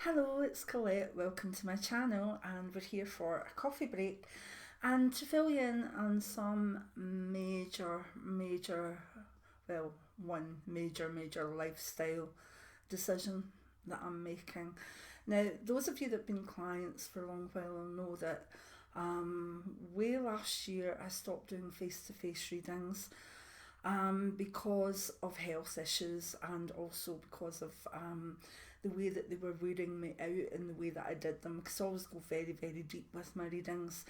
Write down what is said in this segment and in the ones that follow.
Hello, it's Colette. Welcome to my channel, and we're here for a coffee break and to fill you in on some one major lifestyle decision that I'm making. Now, those of you that have been clients for a long while will know that way last year I stopped doing face to face readings because of health issues and also because of the way that they were wearing me out and the way that I did them, because I always go very deep with my readings.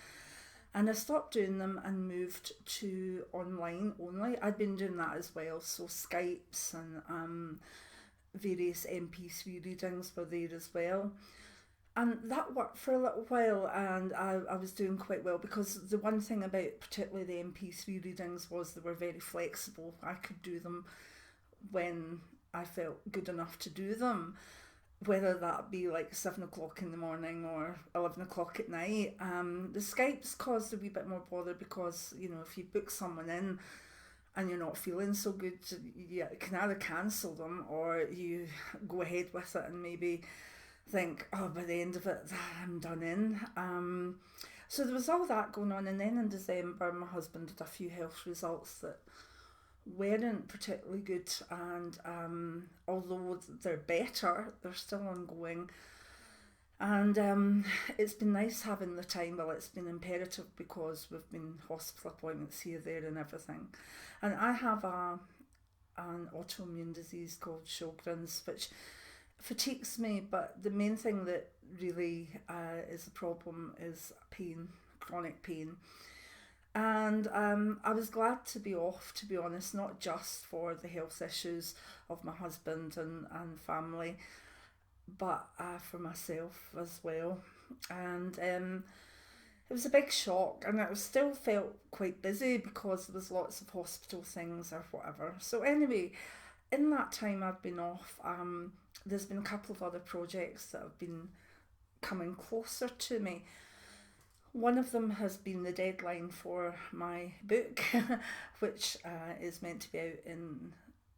And I stopped doing them and moved to online only. I'd been doing that as well, so Skypes and various MP3 readings were there as well. And that worked for a little while, and I was doing quite well, because the one thing about particularly the MP3 readings was they were very flexible. I could do them when I felt good enough to do them, whether that be like 7 o'clock in the morning or 11 o'clock at night. The Skypes caused a wee bit more bother because, if you book someone in and you're not feeling so good, you can either cancel them or you go ahead with it and maybe think, oh, by the end of it, I'm done in. So there was all that going on, and then in December, my husband had a few health results that weren't particularly good, and although they're better, they're still ongoing. And it's been nice having the time. Well, it's been imperative because we've been hospital appointments here, there, and everything. And I have an autoimmune disease called Sjogren's, which fatigues me, but the main thing that really is the problem is pain, chronic pain. And I was glad to be off, to be honest, not just for the health issues of my husband and family, but for myself as well. And it was a big shock, and I still felt quite busy because there was lots of hospital things or whatever. So anyway, in that time I've been off, there's been a couple of other projects that have been coming closer to me. One of them has been the deadline for my book, which is meant to be out in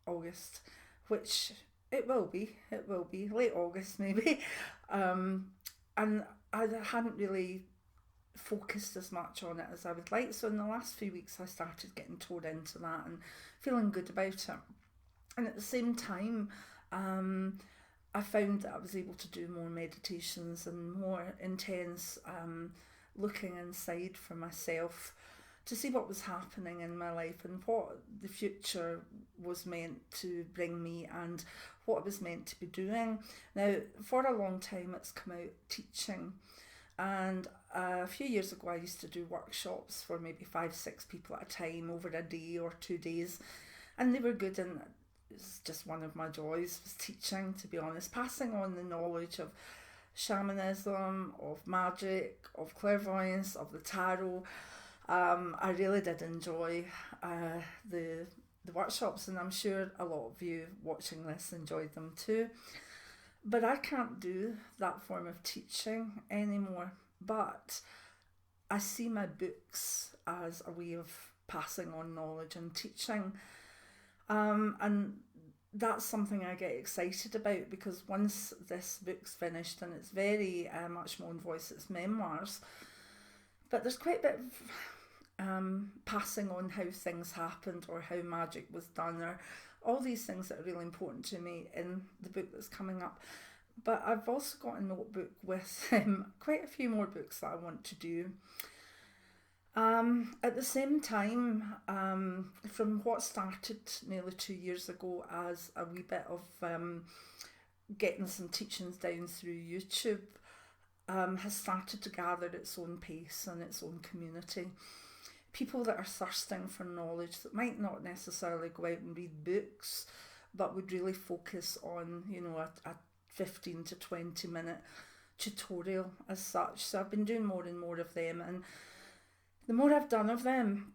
August, which it will be late August maybe. And I hadn't really focused as much on it as I would like. So in the last few weeks, I started getting towed into that and feeling good about it. And at the same time, I found that I was able to do more meditations and more intense looking inside for myself to see what was happening in my life and what the future was meant to bring me and what I was meant to be doing. Now, for a long time, it's come out teaching. And a few years ago, I used to do workshops for maybe 5, 6 people at a time over a day or 2 days. And they were good, and it's just one of my joys was teaching, to be honest, passing on the knowledge of shamanism, of magic, of clairvoyance, of the tarot. I really did enjoy the workshops, and I'm sure a lot of you watching this enjoyed them too. But I can't do that form of teaching anymore. But I see my books as a way of passing on knowledge and teaching. And that's something I get excited about, because once this book's finished, and it's very much my own voice, it's memoirs, but there's quite a bit of passing on how things happened or how magic was done, or all these things that are really important to me in the book that's coming up. But I've also got a notebook with quite a few more books that I want to do. At the same time, from what started nearly 2 years ago as a wee bit of getting some teachings down through YouTube, has started to gather its own pace and its own community. People that are thirsting for knowledge, that might not necessarily go out and read books, but would really focus on, a 15 to 20 minute tutorial as such. So I've been doing more and more of them, and the more I've done of them,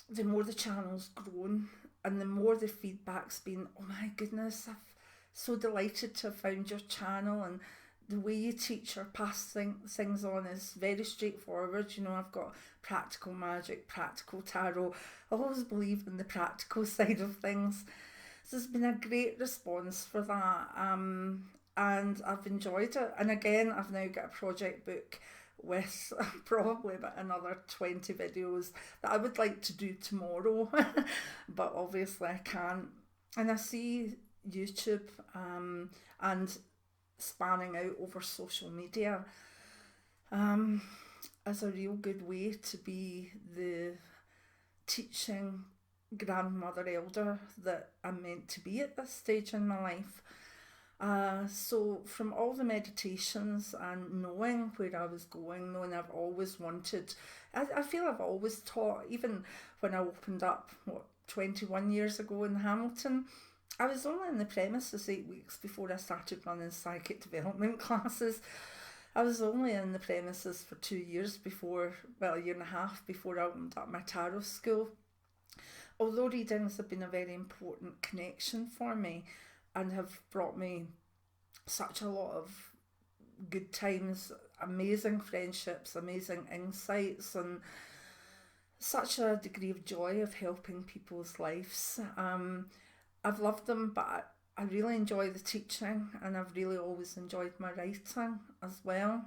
the more the channel's grown, and the more the feedback's been, oh my goodness, I'm so delighted to have found your channel, and the way you teach or pass things on is very straightforward. I've got practical magic, practical tarot. I always believe in the practical side of things. So there's been a great response for that. and I've enjoyed it. And again, I've now got a project book with probably about another 20 videos that I would like to do tomorrow, but obviously I can't. And I see YouTube and spanning out over social media as a real good way to be the teaching grandmother elder that I'm meant to be at this stage in my life. So from all the meditations and knowing where I was going, knowing I've always wanted, I feel I've always taught. Even when I opened up, 21 years ago in Hamilton, I was only in the premises 8 weeks before I started running psychic development classes. I was only in the premises for 2 years before, a year and a half before I opened up my tarot school. Although readings have been a very important connection for me and have brought me such a lot of good times, amazing friendships, amazing insights, and such a degree of joy of helping people's lives. I've loved them, but I really enjoy the teaching, and I've really always enjoyed my writing as well.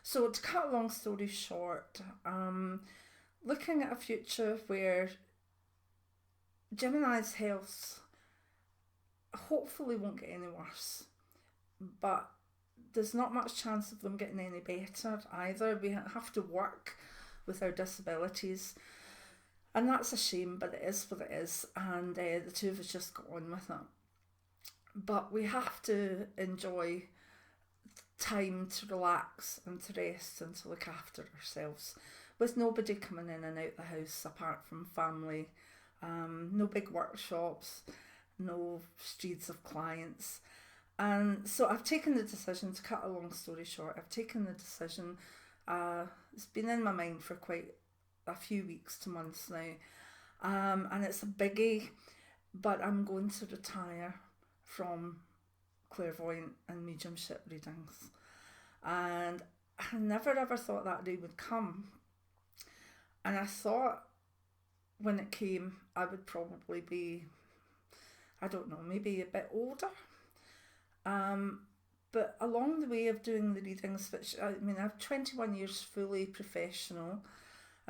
So to cut a long story short, looking at a future where Gemini's health hopefully won't get any worse, but there's not much chance of them getting any better either. We have to work with our disabilities, and that's a shame, but it is what it is, and the two of us just got on with it. But we have to enjoy time to relax and to rest and to look after ourselves, with nobody coming in and out the house apart from family, no big workshops, no streets of clients. And so I've taken the decision, to cut a long story short, I've taken the decision, it's been in my mind for quite a few weeks to months now, and it's a biggie, but I'm going to retire from clairvoyant and mediumship readings. And I never ever thought that day would come. And I thought when it came, I would probably be, I don't know, maybe a bit older. But along the way of doing the readings, which I have 21 years fully professional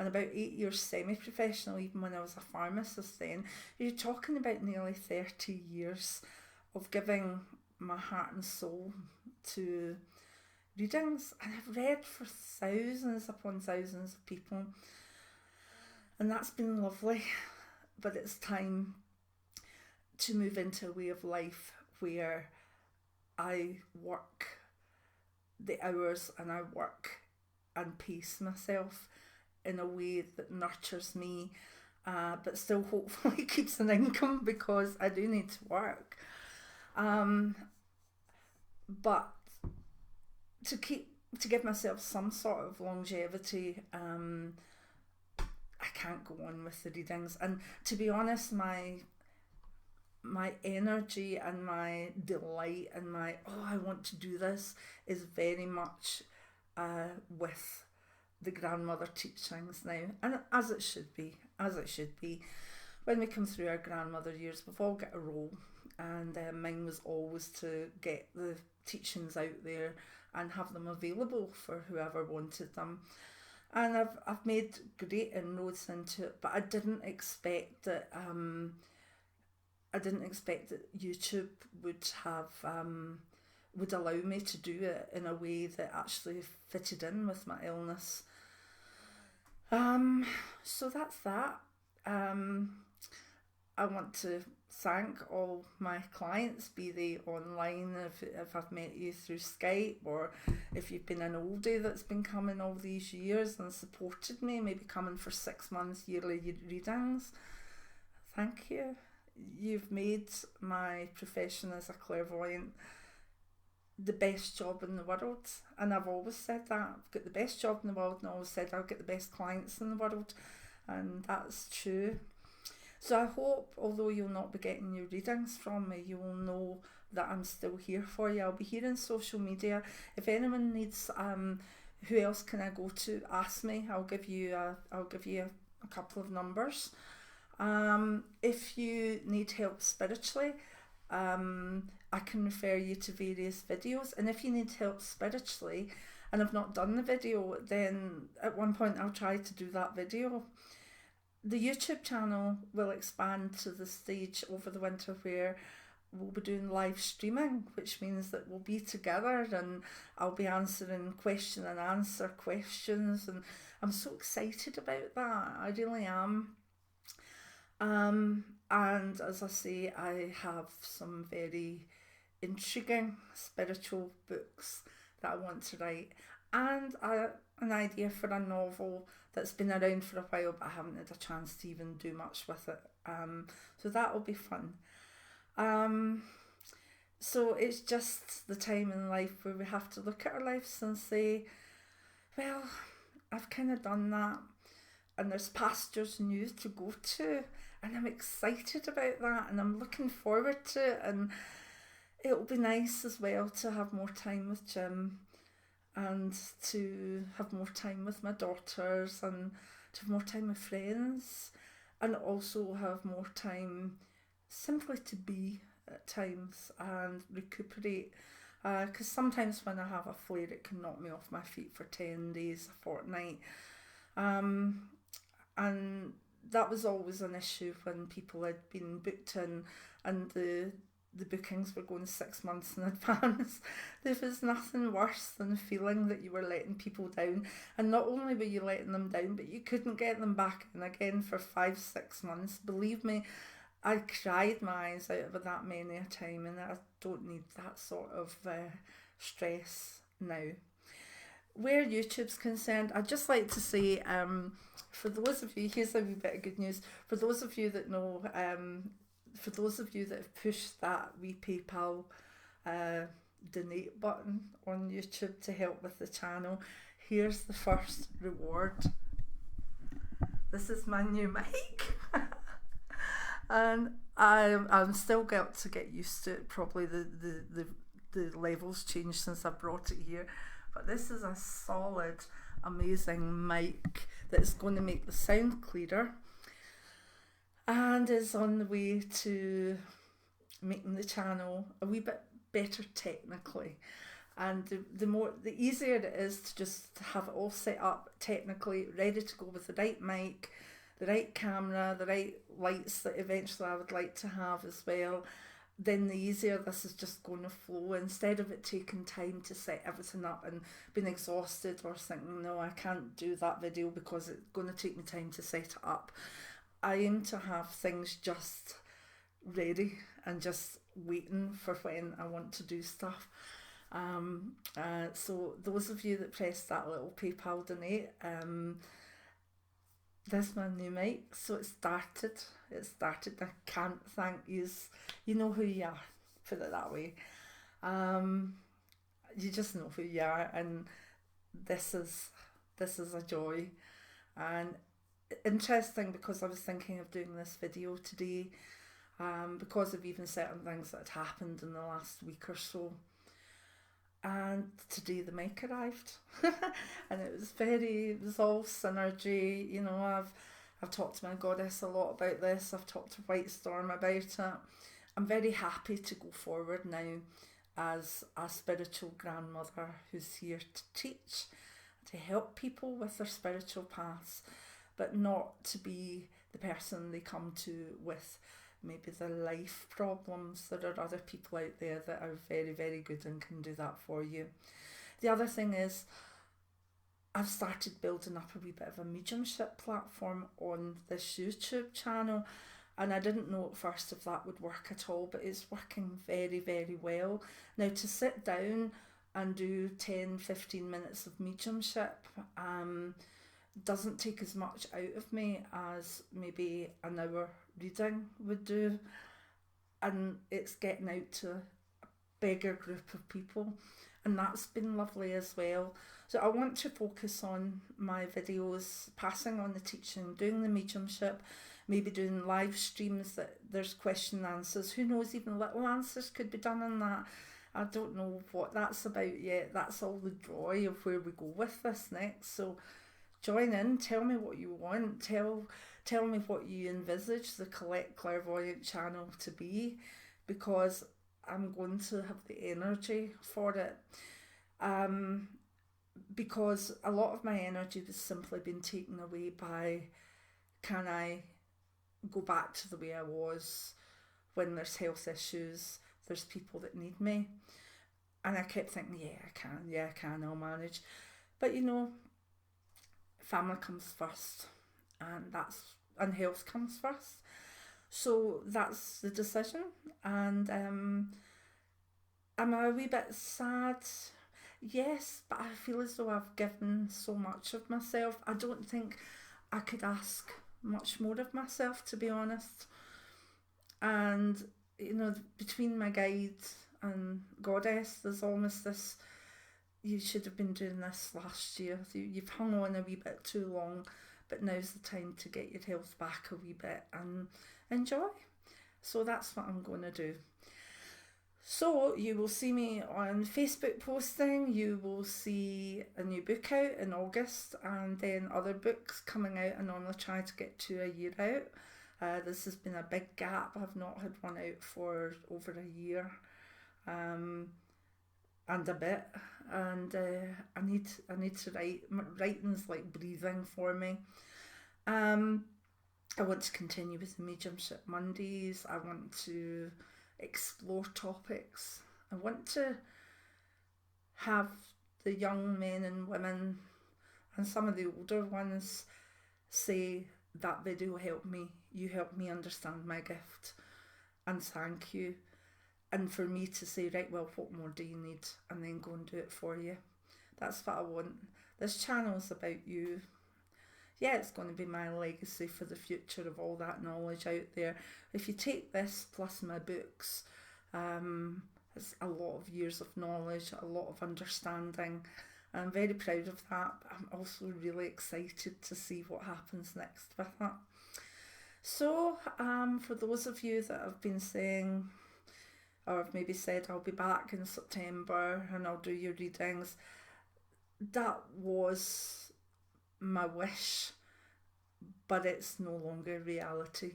and about 8 years semi-professional, even when I was a pharmacist then, you're talking about nearly 30 years of giving my heart and soul to readings. And I've read for thousands upon thousands of people, and that's been lovely. But it's time to move into a way of life where I work the hours and I work and pace myself in a way that nurtures me, but still hopefully keeps an income, because I do need to work. But to give myself some sort of longevity, I can't go on with the readings. And to be honest, my energy and my delight and my, I want to do this, is very much with the grandmother teachings now, and as it should be. When we come through our grandmother years, we've all got a role, and mine was always to get the teachings out there and have them available for whoever wanted them. And I've made great inroads into it, but I didn't expect that YouTube would have would allow me to do it in a way that actually fitted in with my illness. So that's that. I want to thank all my clients, be they online, if I've met you through Skype, or if you've been an oldie that's been coming all these years and supported me, maybe coming for 6 months yearly readings. Thank you. You've made my profession as a clairvoyant the best job in the world, and I've always said that. I've got the best job in the world, and I always said I'll get the best clients in the world, and that's true. So I hope, although you'll not be getting your readings from me, you will know that I'm still here for you. I'll be here in social media. If anyone needs, who else can I go to? Ask me. I'll give you a couple of numbers. If you need help spiritually, I can refer you to various videos. And if you need help spiritually and have not done the video, then at one point I'll try to do that video. The YouTube channel will expand to the stage over the winter where we'll be doing live streaming, which means that we'll be together and I'll be answering question and answer questions, and I'm so excited about that. I really am. And as I say, I have some very intriguing spiritual books that I want to write, and an idea for a novel that's been around for a while, but I haven't had a chance to even do much with it. So that'll be fun. So it's just the time in life where we have to look at our lives and say, well, I've kind of done that, and there's pastures new to go to, and I'm excited about that, and I'm looking forward to it, and it'll be nice as well to have more time with Jim, and to have more time with my daughters, and to have more time with friends, and also have more time simply to be at times and recuperate, because sometimes when I have a flare it can knock me off my feet for 10 days, a fortnight, and that was always an issue when people had been booked in and the bookings were going 6 months in advance. There was nothing worse than feeling that you were letting people down, and not only were you letting them down, but you couldn't get them back in again for 5-6 months. Believe me, I cried my eyes out about that many a time, and I don't need that sort of stress now. Where YouTube's concerned, I'd just like to say, for those of you, here's a wee bit of good news. For those of you that know, for those of you that have pushed that wee PayPal donate button on YouTube to help with the channel, here's the first reward. This is my new mic. And I'm still got to get used to it. Probably the levels changed since I brought it here. But this is a solid, amazing mic that is going to make the sound clearer and is on the way to making the channel a wee bit better technically. And the easier it is to just have it all set up technically, ready to go with the right mic, the right camera, the right lights that eventually I would like to have as well, then the easier this is just going to flow, instead of it taking time to set everything up and being exhausted or thinking, no, I can't do that video because it's going to take me time to set it up. I aim to have things just ready and just waiting for when I want to do stuff. So those of you that pressed that little PayPal donate, this is my new mic, so it started. I can't thank yous. You know who you are, put it that way. You just know who you are, and this is a joy. And interesting, because I was thinking of doing this video today, because of even certain things that had happened in the last week or so. And today the mic arrived, and it was all synergy. You know, I've talked to my goddess a lot about this. I've talked to White Storm about it. I'm very happy to go forward now as a spiritual grandmother who's here to teach, to help people with their spiritual paths, but not to be the person they come to with maybe the life problems. There are other people out there that are very, very good and can do that for you. The other thing is, I've started building up a wee bit of a mediumship platform on this YouTube channel, and I didn't know at first if that would work at all, but it's working very, very well. Now, to sit down and do 10-15 minutes of mediumship doesn't take as much out of me as maybe an hour reading would do, and it's getting out to a bigger group of people, and that's been lovely as well. So I want to focus on my videos, passing on the teaching, doing the mediumship, maybe doing live streams that there's question and answers. Who knows, even little answers could be done on that. I don't know what that's about yet. That's all the joy of where we go with this next. So join in, tell me what you want, tell me what you envisage the Colette Clairvoyant channel to be, because I'm going to have the energy for it. Because a lot of my energy was simply being taken away by, can I go back to the way I was when there's health issues, there's people that need me. And I kept thinking, yeah, I can, I'll manage. But family comes first, and health comes first. So that's the decision. And am I a wee bit sad? Yes, but I feel as though I've given so much of myself. I don't think I could ask much more of myself, to be honest. And between my guide and Goddess, there's almost this, you should have been doing this last year. You've hung on a wee bit too long, but now's the time to get your health back a wee bit and enjoy. So that's what I'm going to do. So you will see me on Facebook posting, you will see a new book out in August, and then other books coming out. I normally try to get 2 a year out. This has been a big gap. I've not had one out for over a year and a bit, and I need to write. Writing's like breathing for me. I want to continue with the Mediumship Mondays. I want to explore topics. I want to have the young men and women and some of the older ones say, that video helped me, you helped me understand my gift, and thank you. And for me to say, right, well, what more do you need? And then go and do it for you. That's what I want. This channel's about you. Yeah, it's going to be my legacy for the future of all that knowledge out there. If you take this plus my books, it's a lot of years of knowledge, a lot of understanding. I'm very proud of that. I'm also really excited to see what happens next with that. So, for those of you that have been saying, or have maybe said, I'll be back in September and I'll do your readings, that was my wish, but it's no longer reality.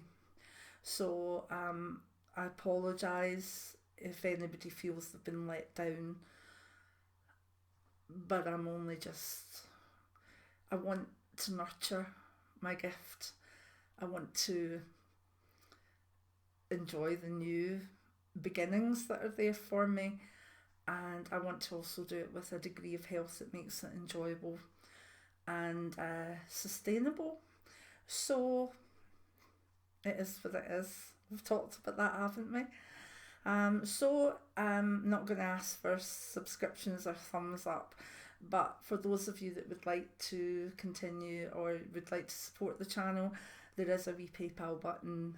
So I apologise if anybody feels they've been let down, but I'm only I want to nurture my gift. I want to enjoy the new beginnings that are there for me, and I want to also do it with a degree of health that makes it enjoyable and sustainable. So it is what it is. We've talked about that, haven't we? So I'm not going to ask for subscriptions or thumbs up, but for those of you that would like to continue or would like to support the channel, there is a wee PayPal button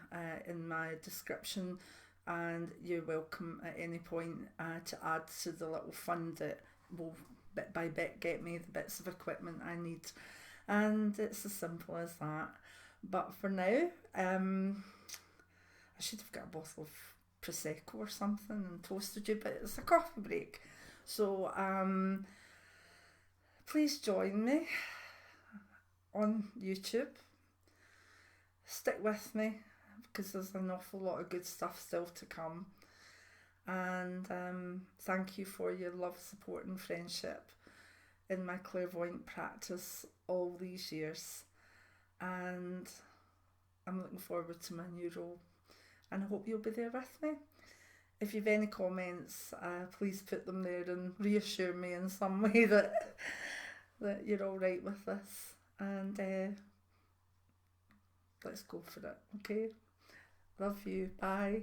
in my description, and you're welcome at any point to add to the little fund that will bit by bit get me the bits of equipment I need, and it's as simple as that. But for now, I should have got a bottle of Prosecco or something and toasted you, but it's a coffee break. So please join me on YouTube. Stick with me, because there's an awful lot of good stuff still to come. And thank you for your love, support and friendship in my clairvoyant practice all these years. And I'm looking forward to my new role, and I hope you'll be there with me. If you've any comments, please put them there and reassure me in some way that you're all right with this. And let's go for it, okay? Love you. Bye.